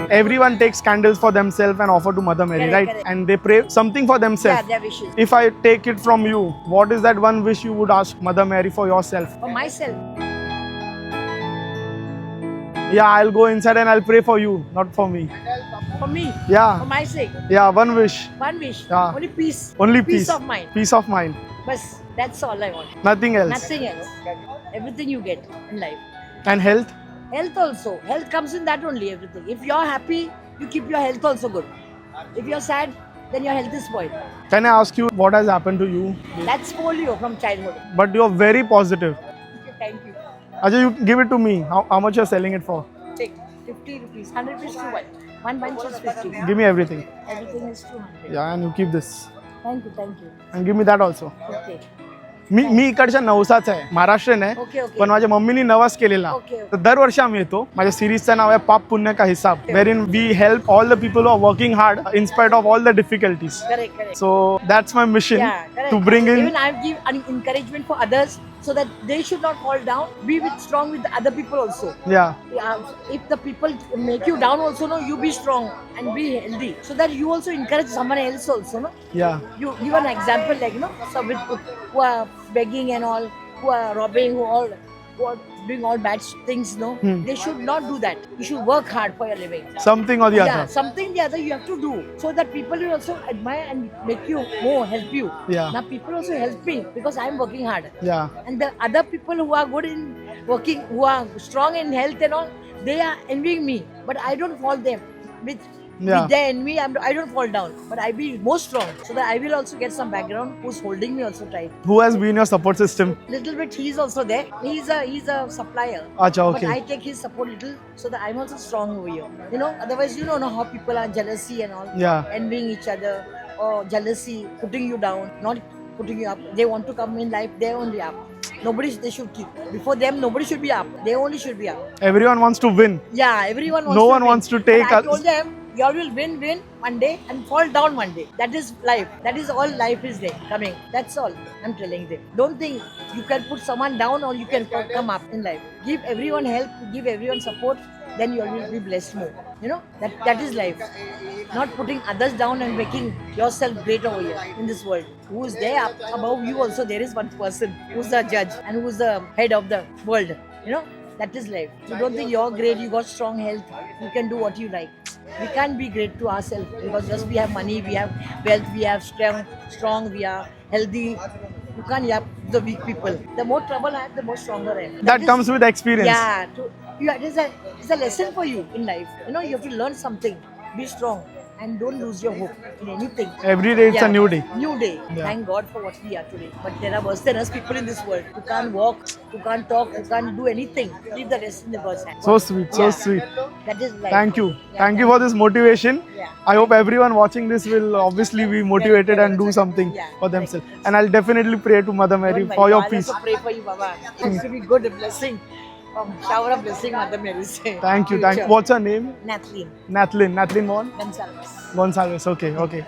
Everyone takes candles for themselves and offer to Mother Mary, Correct, right? correct. And they pray something for themselves. Yeah, their wishes. If I take it from you, what is that one wish you would ask Mother Mary for yourself? For myself. Yeah, I'll go inside and I'll pray for you, not for me. For me. Yeah. For my sake. Yeah, one wish. One wish. Yeah. Only peace. Only Peace peace. of mind. Peace of mind. Bas, that's all I want. Nothing else. Nothing else. Everything you get in life. And health? Health also. Health comes in that only, everything. If you're happy, you keep your health also good. If you're sad, then your health is spoiled. Can I ask you what has happened to you? That's polio from childhood. But you're very positive. Okay, thank you. Ajay, you give it to me. How much you're selling it for? Take 50 rupees. 100 rupees to one. One bunch is 50. Give me everything. Everything is 200. Yeah, and you keep this. Thank you, thank you. And give me that also. Okay. मी इकडच्या नवसाचा आहे, महाराष्ट्रीयन आहे. Okay, okay. पण माझ्या मम्मीनी नवास केलेला. Okay, okay. तर दरवर्षी आम्ही येतो. माझ्या सिरीजचं नाव आहे पाप पुण्य का हिसाब, wherein we help all the people who are working hard in spite of all the difficulties. Correct, correct. So that's my mission, Yeah, correct. to bring in. Even I give an encouragement for others so that they should not fall down. Be strong with the other people also. Yeah, If the people make you down also, no, you be strong and be healthy so that you also encourage someone else also, no. yeah. You give an example like, you know, some with who are begging and all, who are robbing, who are doing all bad things, no. They should not do that. You should work hard for your living. Something or the Yeah, other. something the other you have to do so that people will also admire and make you more, help you. Yeah. Now people also help me because I'm working hard. Yeah, And the other people who are good in working, who are strong in health and all, they are envying me. But I don't fall them. With their envy, I don't fall down. But I be more strong so that I will also get some background who's holding me also tight. who has been your support system? Little bit he's also there. He's a supplier. Acha, But I okay. take his support little so that I'm also strong over here. You know, otherwise you don't know how people are jealousy and all. Yeah, Envying each other or jealousy, putting you down, not putting you up. They want to come in life, they're only up. They should keep. Before them, nobody should be up. They only should be up. everyone wants to win. Yeah, everyone wants No to one win. wants to take But I us- told them, you all will win one day and fall down one day. That is life. That is all life is there coming. That's all I'm telling them. Don't think you can put someone down or you can come up in life. Give everyone help, give everyone support, then you all will be blessed more. You know, that is life. Not putting others down and making yourself great over here in this world. Who is there up above you also, there is one person who's the judge and who's the head of the world. You know, that is life. You don't think you're great, you got strong health, you can do what you like. We can't be great to ourselves because just we have money, we have wealth, we have strong, we are healthy. You can't have the weak people. The more trouble I have, the more stronger I am. That is- comes with experience. Yeah, it's a lesson for you in life. You know, you have to learn something. Be strong and don't lose your hope in anything. Every day it's a new day. New day. Yeah. Thank God for what we are today. But there are worse than us people in this world who can't walk, who can't talk, who can't do anything. Leave the rest in the God's hands. So sweet, so Yeah. sweet. That is life. Thank you. Yeah, Thank you for this motivation. Yeah. I hope everyone watching this will obviously be motivated and do something Yeah. for themselves. And I'll definitely pray to Mother Mary Don't for worry, your I'll peace. also pray for you, Baba. It should be good, a blessing. Shower of blessing, Mother Mary say. Thank you. Thank you. What's her name? Nathalie Nathlin Mon? Gonzalez. Gonsalves. Okay, okay.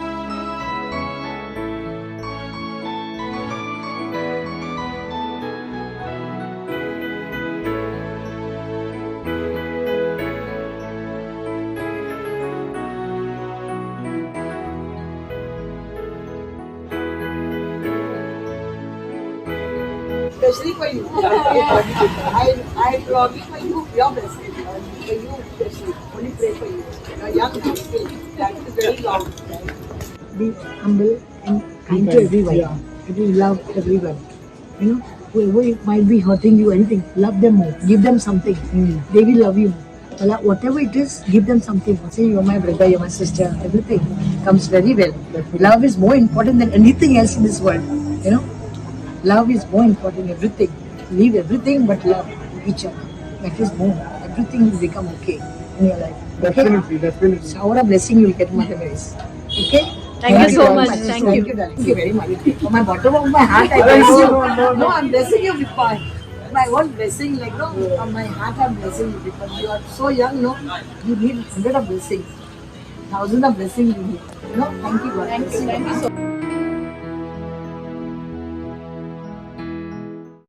Especially for you. I longing for you, your blessing. For you, especially. Only pray for you. You're young now still. That is very long. Be humble and kind to everyone. Yeah. You love everyone. You know, whoever might be hurting you, anything, love them more. Give them something. They will love you. Whatever it is, give them something. Say you're my brother, you're my sister, everything comes very well. Love is more important than anything else in this world. You know, love is more important. Everything, leave everything but love each other. That is more. Everything will become okay in your life. Okay? Definitely. Shower a blessing you will get Mother Mary's. Okay? Thank you so very much. Thank Thank you. Darling. Thank you very much. From my bottom of my heart, I bless you. No, I'm blessing you with my own blessing. Like, no, from my heart, I'm blessing you because you are so young, no? You need 100 of blessings. 1,000 of blessings you need. No? Thank you, God. Thank you so much.